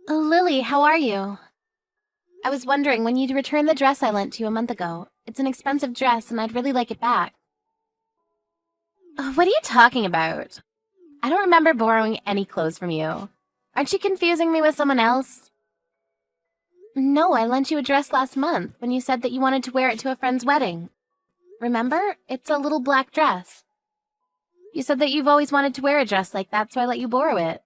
Lily, how are you? I was wondering when you'd return the dress I lent you a month ago. It's an expensive dress and I'd really like it back. What are you talking about? I don't remember borrowing any clothes from you. Aren't you confusing me with someone else? No, I lent you a dress last month when you said that you wanted to wear it to a friend's wedding. Remember? It's a little black dress. You said that you've always wanted to wear a dress like that, so I let you borrow it.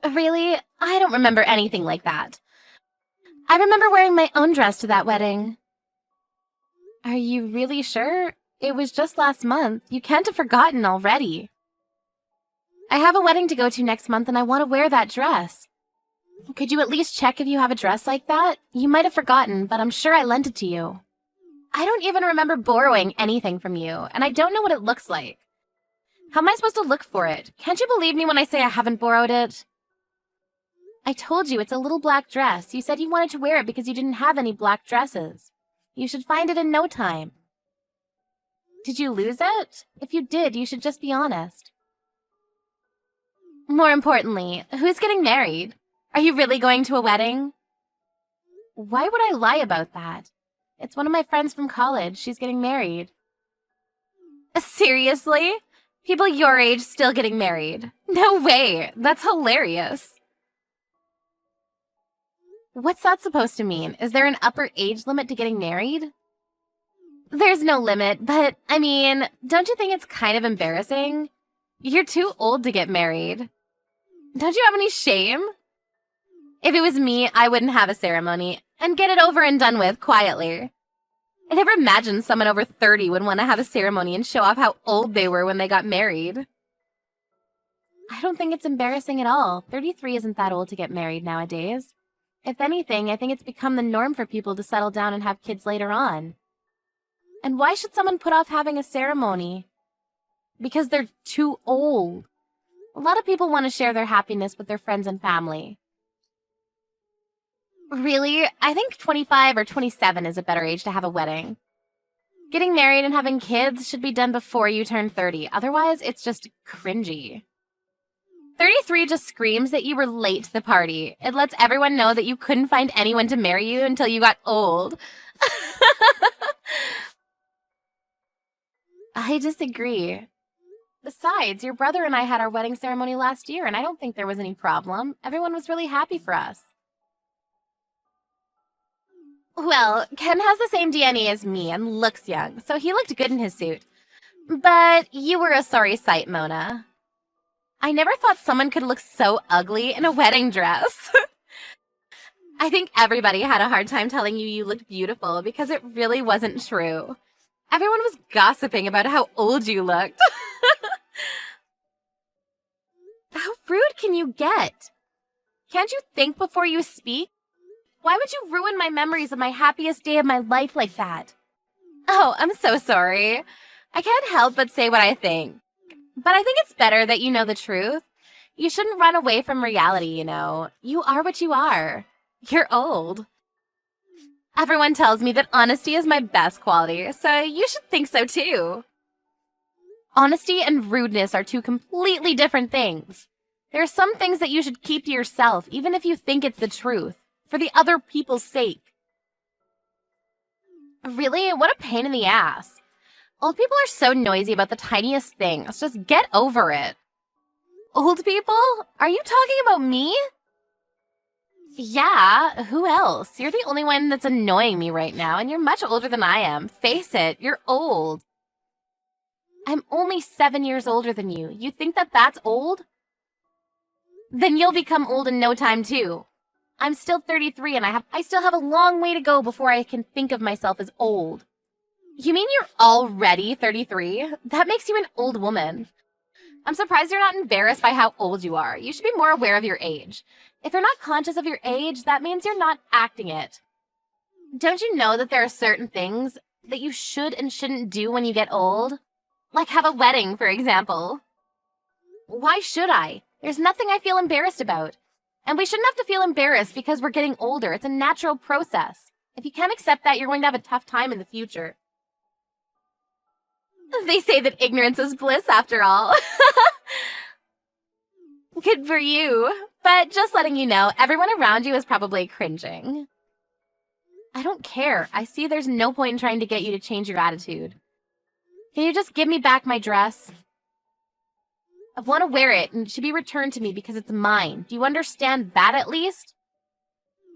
Really? I don't remember anything like that. I remember wearing my own dress to that wedding. Are you really sure? It was just last month. You can't have forgotten already. I have a wedding to go to next month and I want to wear that dress. Could you at least check if you have a dress like that? You might have forgotten, but I'm sure I lent it to you. I don't even remember borrowing anything from you, and I don't know what it looks like. How am I supposed to look for it? Can't you believe me when I say I haven't borrowed it? I told you it's a little black dress. You said you wanted to wear it because you didn't have any black dresses. You should find it in no time. Did you lose it? If you did, you should just be honest. More importantly, who's getting married? Are you really going to a wedding? Why would I lie about that? It's one of my friends from college. She's getting married. Seriously? People your age still getting married? No way! That's hilarious. What's that supposed to mean? Is there an upper age limit to getting married? There's no limit, but, I mean, don't you think it's kind of embarrassing? You're too old to get married. Don't you have any shame? If it was me, I wouldn't have a ceremony and get it over and done with quietly. I never imagined someone over 30 would want to have a ceremony and show off how old they were when they got married. I don't think it's embarrassing at all. 33 isn't that old to get married nowadays. If anything, I think it's become the norm for people to settle down and have kids later on. And why should someone put off having a ceremony? Because they're too old. A lot of people want to share their happiness with their friends and family. Really? I think 25 or 27 is a better age to have a wedding. Getting married and having kids should be done before you turn 30. Otherwise, it's just cringy. 33 just screams that you were late to the party. It lets everyone know that you couldn't find anyone to marry you until you got old. I disagree. Besides, your brother and I had our wedding ceremony last year, and I don't think there was any problem. Everyone was really happy for us. Well, Ken has the same DNA as me and looks young, so he looked good in his suit. But you were a sorry sight, Mona. I never thought someone could look so ugly in a wedding dress. I think everybody had a hard time telling you looked beautiful because it really wasn't true. Everyone was gossiping about how old you looked. How rude can you get? Can't you think before you speak? Why would you ruin my memories of my happiest day of my life like that? Oh, I'm so sorry. I can't help but say what I think. But I think it's better that you know the truth. You shouldn't run away from reality, you know. You are what you are. You're old. Everyone tells me that honesty is my best quality, so you should think so too. Honesty and rudeness are two completely different things. There are some things that you should keep to yourself, even if you think it's the truth, for the other people's sake. Really? What a pain in the ass. Old people are so noisy about the tiniest things. Just get over it. Old people? Are you talking about me? Yeah, who else? You're the only one that's annoying me right now, and you're much older than I am. Face it, you're old. I'm only 7 years older than you. You think that that's old? Then you'll become old in no time, too. I'm still 33, and I still have a long way to go before I can think of myself as old. You mean you're already 33? That makes you an old woman. I'm surprised you're not embarrassed by how old you are. You should be more aware of your age. If you're not conscious of your age, that means you're not acting it. Don't you know that there are certain things that you should and shouldn't do when you get old? Like have a wedding, for example. Why should I? There's nothing I feel embarrassed about. And we shouldn't have to feel embarrassed because we're getting older. It's a natural process. If you can't accept that, you're going to have a tough time in the future. They say that ignorance is bliss after all. Good for you. But just letting you know, everyone around you is probably cringing. I don't care. I see there's no point in trying to get you to change your attitude. Can you just give me back my dress? I want to wear it, and it should be returned to me because it's mine. Do you understand that at least?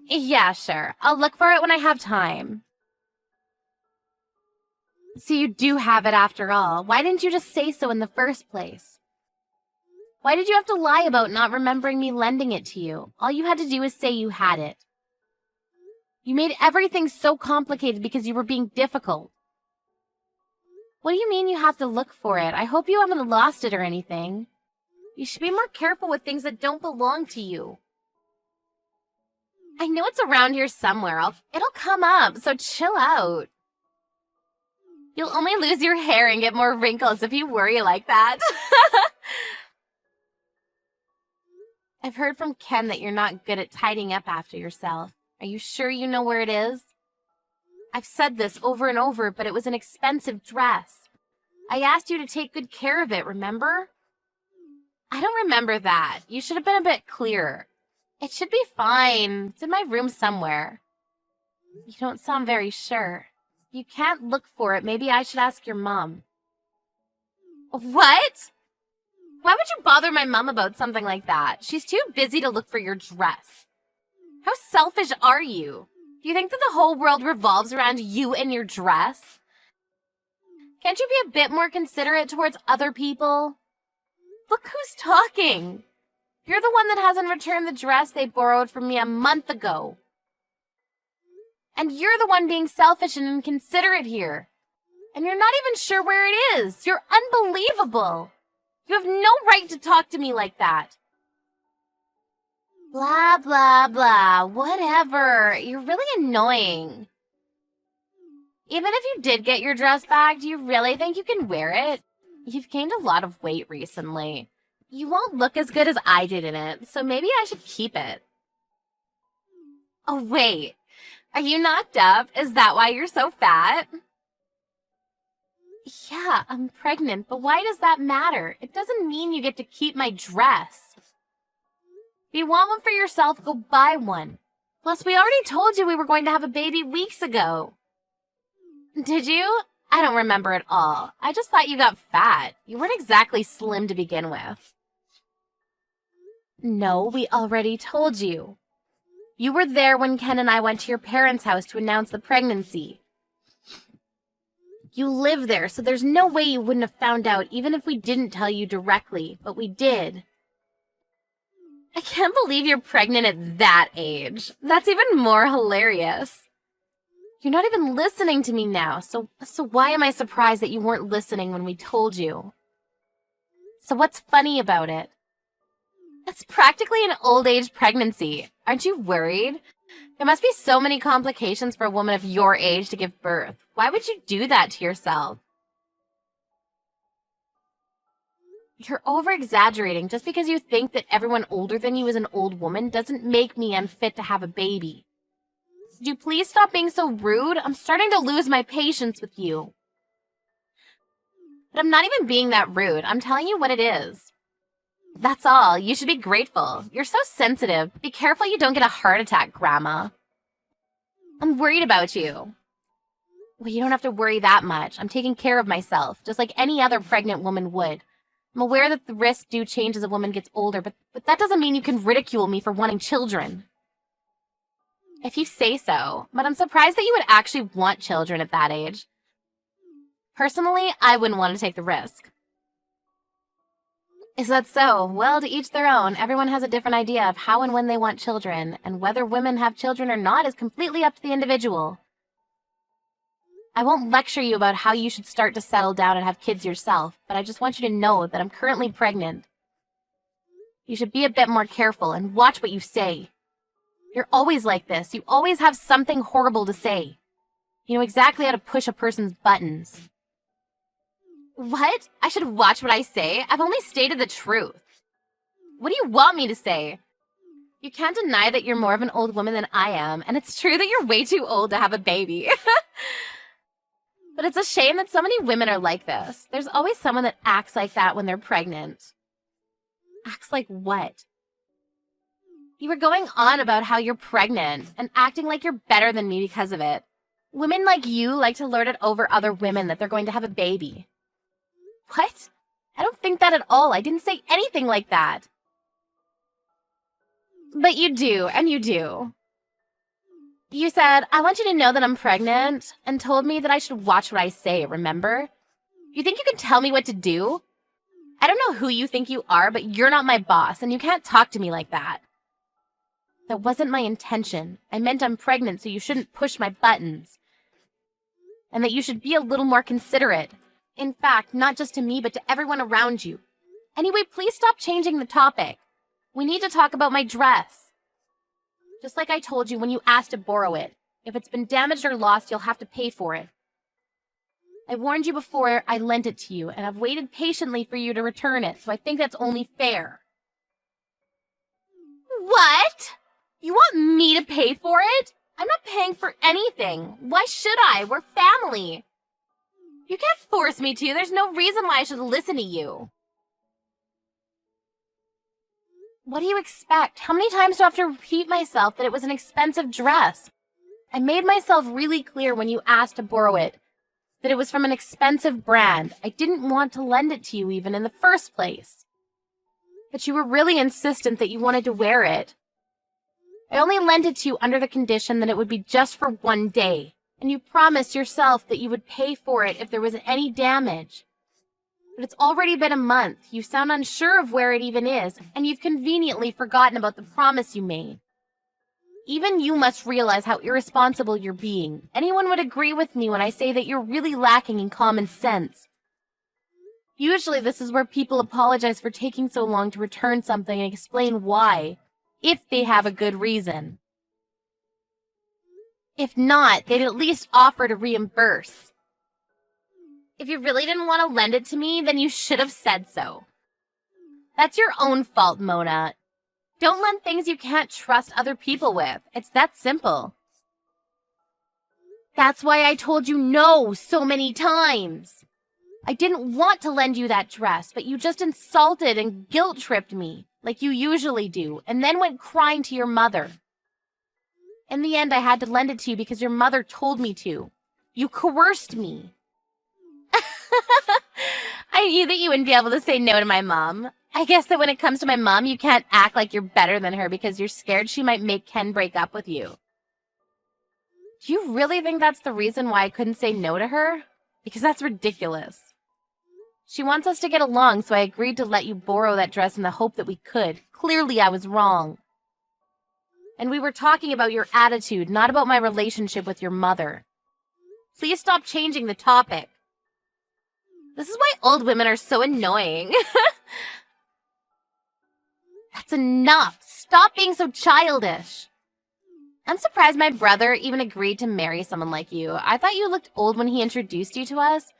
Yeah, sure. I'll look for it when I have time. So you do have it after all. Why didn't you just say so in the first place? Why did you have to lie about not remembering me lending it to you? All you had to do was say you had it. You made everything so complicated because you were being difficult. What do you mean you have to look for it? I hope you haven't lost it or anything. You should be more careful with things that don't belong to you. I know it's around here somewhere. It'll come up, so chill out. You'll only lose your hair and get more wrinkles if you worry like that. I've heard from Ken that you're not good at tidying up after yourself. Are you sure you know where it is? I've said this over and over, but it was an expensive dress. I asked you to take good care of it, remember? I don't remember that. You should have been a bit clearer. It should be fine. It's in my room somewhere. You don't sound very sure. You can't look for it. Maybe I should ask your mom. What? Why would you bother my mom about something like that? She's too busy to look for your dress. How selfish are you? Do you think that the whole world revolves around you and your dress? Can't you be a bit more considerate towards other people? Look who's talking. You're the one that hasn't returned the dress they borrowed from me a month ago. And you're the one being selfish and inconsiderate here. And you're not even sure where it is. You're unbelievable. You have no right to talk to me like that. Blah, blah, blah. Whatever. You're really annoying. Even if you did get your dress back, do you really think you can wear it? You've gained a lot of weight recently. You won't look as good as I did in it, so maybe I should keep it. Oh, wait. Are you knocked up? Is that why you're so fat? Yeah, I'm pregnant, but why does that matter? It doesn't mean you get to keep my dress. If you want one for yourself, go buy one. Plus, we already told you we were going to have a baby weeks ago. Did you? I don't remember at all. I just thought you got fat. You weren't exactly slim to begin with. No, we already told you. You were there when Ken and I went to your parents' house to announce the pregnancy. You live there, so there's no way you wouldn't have found out even if we didn't tell you directly, but we did. I can't believe you're pregnant at that age. That's even more hilarious. You're not even listening to me now, so why am I surprised that you weren't listening when we told you? So what's funny about it? It's practically an old age pregnancy. Aren't you worried? There must be so many complications for a woman of your age to give birth. Why would you do that to yourself? You're over-exaggerating. Just because you think that everyone older than you is an old woman doesn't make me unfit to have a baby. Could you please stop being so rude? I'm starting to lose my patience with you. But I'm not even being that rude. I'm telling you what it is. That's all. You should be grateful. You're so sensitive. Be careful you don't get a heart attack, Grandma. I'm worried about you. Well, you don't have to worry that much. I'm taking care of myself, just like any other pregnant woman would. I'm aware that the risks do change as a woman gets older, but that doesn't mean you can ridicule me for wanting children. If you say so, but I'm surprised that you would actually want children at that age. Personally, I wouldn't want to take the risk. Is that so? Well, to each their own. Everyone has a different idea of how and when they want children, and whether women have children or not is completely up to the individual. I won't lecture you about how you should start to settle down and have kids yourself, but I just want you to know that I'm currently pregnant. You should be a bit more careful and watch what you say. You're always like this. You always have something horrible to say. You know exactly how to push a person's buttons. What? I should watch what I say? I've only stated the truth. What do you want me to say? You can't deny that you're more of an old woman than I am, and it's true that you're way too old to have a baby. But it's a shame that so many women are like this. There's always someone that acts like that when they're pregnant. Acts like what? You were going on about how you're pregnant and acting like you're better than me because of it. Women like you like to lord it over other women that they're going to have a baby. What? I don't think that at all. I didn't say anything like that. But you do, and you do. You said, I want you to know that I'm pregnant, and told me that I should watch what I say, remember? You think you can tell me what to do? I don't know who you think you are, but you're not my boss, and you can't talk to me like that. That wasn't my intention. I meant I'm pregnant, so you shouldn't push my buttons. And that you should be a little more considerate. In fact, not just to me, but to everyone around you. Anyway, please stop changing the topic. We need to talk about my dress. Just like I told you when you asked to borrow it. If it's been damaged or lost, you'll have to pay for it. I warned you before I lent it to you, and I've waited patiently for you to return it, so I think that's only fair. What? You want me to pay for it? I'm not paying for anything. Why should I? We're family. You can't force me to. There's no reason why I should listen to you. What do you expect? How many times do I have to repeat myself that it was an expensive dress? I made myself really clear when you asked to borrow it that it was from an expensive brand. I didn't want to lend it to you even in the first place. But you were really insistent that you wanted to wear it. I only lent it to you under the condition that it would be just for one day, and you promised yourself that you would pay for it if there was any damage. But it's already been a month. You sound unsure of where it even is, and you've conveniently forgotten about the promise you made. Even you must realize how irresponsible you're being. Anyone would agree with me when I say that you're really lacking in common sense. Usually this is where people apologize for taking so long to return something and explain why, if they have a good reason. If not, they'd at least offer to reimburse. If you really didn't want to lend it to me, then you should have said so. That's your own fault, Mona. Don't lend things you can't trust other people with. It's that simple. That's why I told you no so many times. I didn't want to lend you that dress, but you just insulted and guilt-tripped me, like you usually do, and then went crying to your mother. In the end, I had to lend it to you because your mother told me to. You coerced me. I knew that you wouldn't be able to say no to my mom. I guess that when it comes to my mom, you can't act like you're better than her because you're scared she might make Ken break up with you. Do you really think that's the reason why I couldn't say no to her? Because that's ridiculous. She wants us to get along, so I agreed to let you borrow that dress in the hope that we could. Clearly, I was wrong. And we were talking about your attitude, not about my relationship with your mother. Please stop changing the topic. This is why old women are so annoying. That's enough. Stop being so childish. I'm surprised my brother even agreed to marry someone like you. I thought you looked old when he introduced you to us.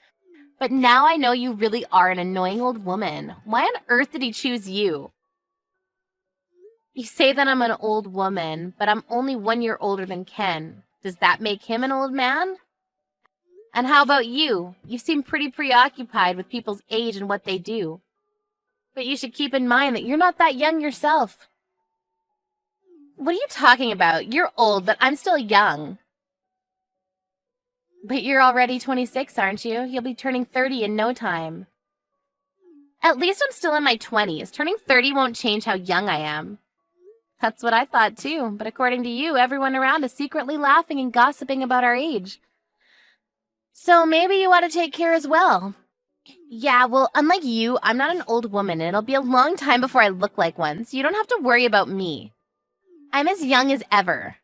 But now I know you really are an annoying old woman. Why on earth did he choose you? You say that I'm an old woman, but I'm only 1 year older than Ken. Does that make him an old man? And how about you? You seem pretty preoccupied with people's age and what they do. But you should keep in mind that you're not that young yourself. What are you talking about? You're old, but I'm still young. But you're already 26, aren't you? You'll be turning 30 in no time. At least I'm still in my 20s. Turning 30 won't change how young I am. That's what I thought too, but according to you, everyone around is secretly laughing and gossiping about our age. So maybe you ought to take care as well. Yeah, well, unlike you, I'm not an old woman, and it'll be a long time before I look like one, so you don't have to worry about me. I'm as young as ever.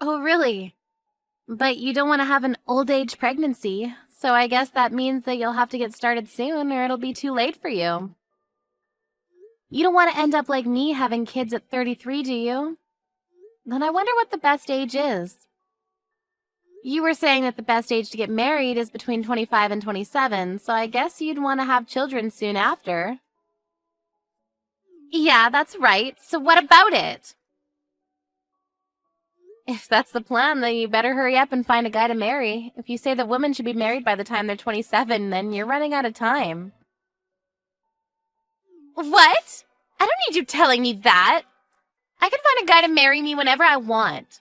Oh, really? But you don't want to have an old age pregnancy, so I guess that means that you'll have to get started soon, or it'll be too late for you. You don't want to end up like me having kids at 33, do you? Then I wonder what the best age is. You were saying that the best age to get married is between 25 and 27, so I guess you'd want to have children soon after. Yeah, that's right. So what about it? If that's the plan, then you better hurry up and find a guy to marry. If you say that women should be married by the time they're 27, then you're running out of time. What? I don't need you telling me that. I can find a guy to marry me whenever I want.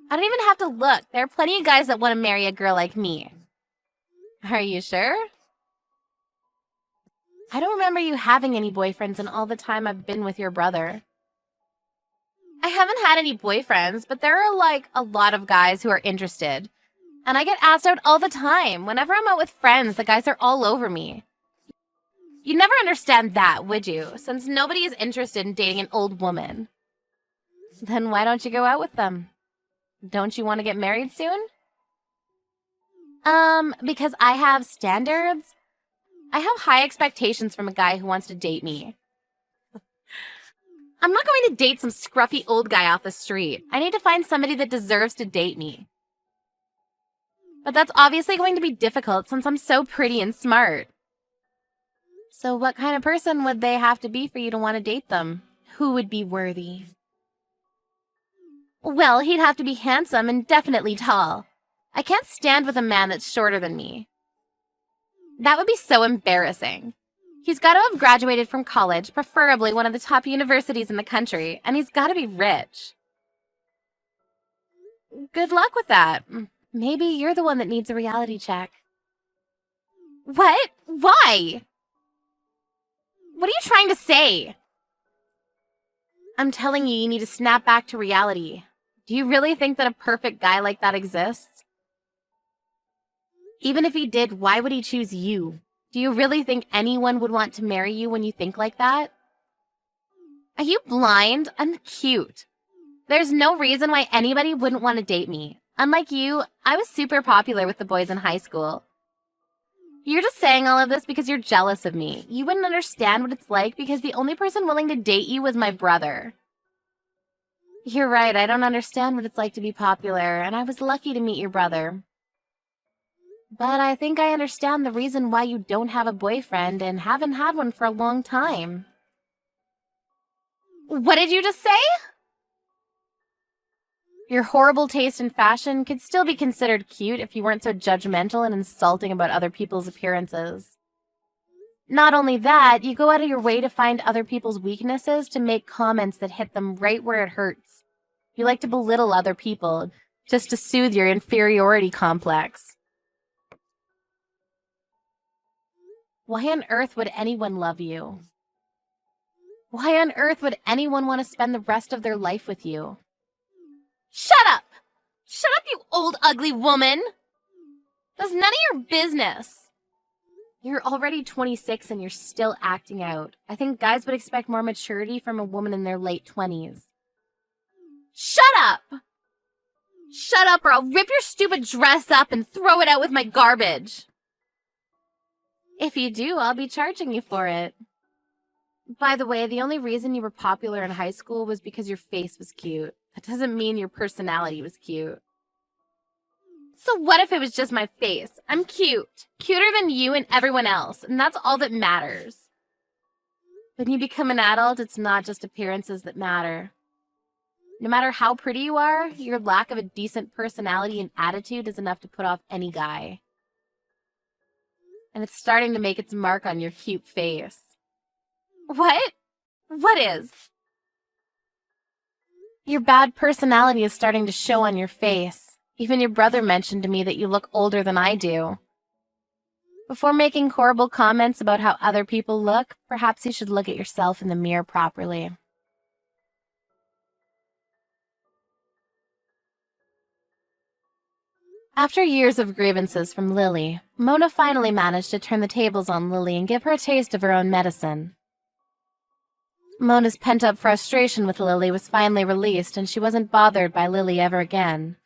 I don't even have to look. There are plenty of guys that want to marry a girl like me. Are you sure? I don't remember you having any boyfriends in all the time I've been with your brother. I haven't had any boyfriends, but there are like a lot of guys who are interested. And I get asked out all the time. Whenever I'm out with friends, the guys are all over me. You'd never understand that, would you? Since nobody is interested in dating an old woman. Then why don't you go out with them? Don't you want to get married soon? Because I have standards. I have high expectations from a guy who wants to date me. I'm not going to date some scruffy old guy off the street. I need to find somebody that deserves to date me. But that's obviously going to be difficult since I'm so pretty and smart. So what kind of person would they have to be for you to want to date them? Who would be worthy? Well, he'd have to be handsome and definitely tall. I can't stand with a man that's shorter than me. That would be so embarrassing. He's got to have graduated from college, preferably one of the top universities in the country, and he's got to be rich. Good luck with that. Maybe you're the one that needs a reality check. What? Why? What are you trying to say? I'm telling you, you need to snap back to reality. Do you really think that a perfect guy like that exists? Even if he did, why would he choose you? Do you really think anyone would want to marry you when you think like that? Are you blind? I'm cute. There's no reason why anybody wouldn't want to date me. Unlike you, I was super popular with the boys in high school. You're just saying all of this because you're jealous of me. You wouldn't understand what it's like because the only person willing to date you was my brother. You're right, I don't understand what it's like to be popular, and I was lucky to meet your brother. But I think I understand the reason why you don't have a boyfriend and haven't had one for a long time. What did you just say? Your horrible taste in fashion could still be considered cute if you weren't so judgmental and insulting about other people's appearances. Not only that, you go out of your way to find other people's weaknesses to make comments that hit them right where it hurts. You like to belittle other people just to soothe your inferiority complex. Why on earth would anyone love you? Why on earth would anyone want to spend the rest of their life with you? Shut up! Shut up, you old ugly woman! That's none of your business. You're already 26 and you're still acting out. I think guys would expect more maturity from a woman in their late 20s. Shut up! Shut up or I'll rip your stupid dress up and throw it out with my garbage. If you do, I'll be charging you for it. By the way, the only reason you were popular in high school was because your face was cute. That doesn't mean your personality was cute. So what if it was just my face? I'm cute. Cuter than you and everyone else, and that's all that matters. When you become an adult, it's not just appearances that matter. No matter how pretty you are, your lack of a decent personality and attitude is enough to put off any guy. And it's starting to make its mark on your cute face. What? What is? Your bad personality is starting to show on your face. Even your brother mentioned to me that you look older than I do. Before making horrible comments about how other people look, perhaps you should look at yourself in the mirror properly. After years of grievances from Lily, Mona finally managed to turn the tables on Lily and give her a taste of her own medicine. Mona's pent-up frustration with Lily was finally released, and she wasn't bothered by Lily ever again.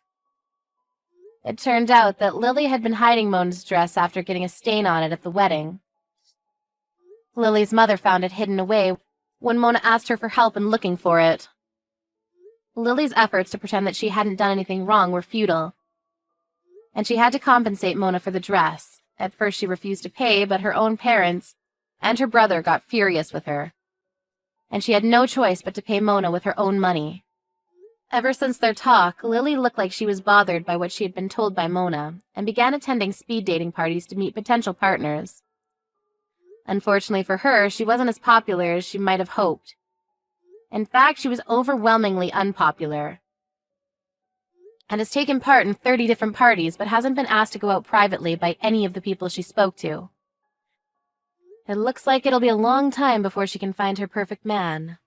It turned out that Lily had been hiding Mona's dress after getting a stain on it at the wedding. Lily's mother found it hidden away when Mona asked her for help in looking for it. Lily's efforts to pretend that she hadn't done anything wrong were futile, and she had to compensate Mona for the dress. At first she refused to pay, but her own parents and her brother got furious with her, and she had no choice but to pay Mona with her own money. Ever since their talk, Lily looked like she was bothered by what she had been told by Mona, and began attending speed dating parties to meet potential partners. Unfortunately for her, she wasn't as popular as she might have hoped. In fact, she was overwhelmingly unpopular and has taken part in 30 different parties but hasn't been asked to go out privately by any of the people she spoke to. It looks like it'll be a long time before she can find her perfect man.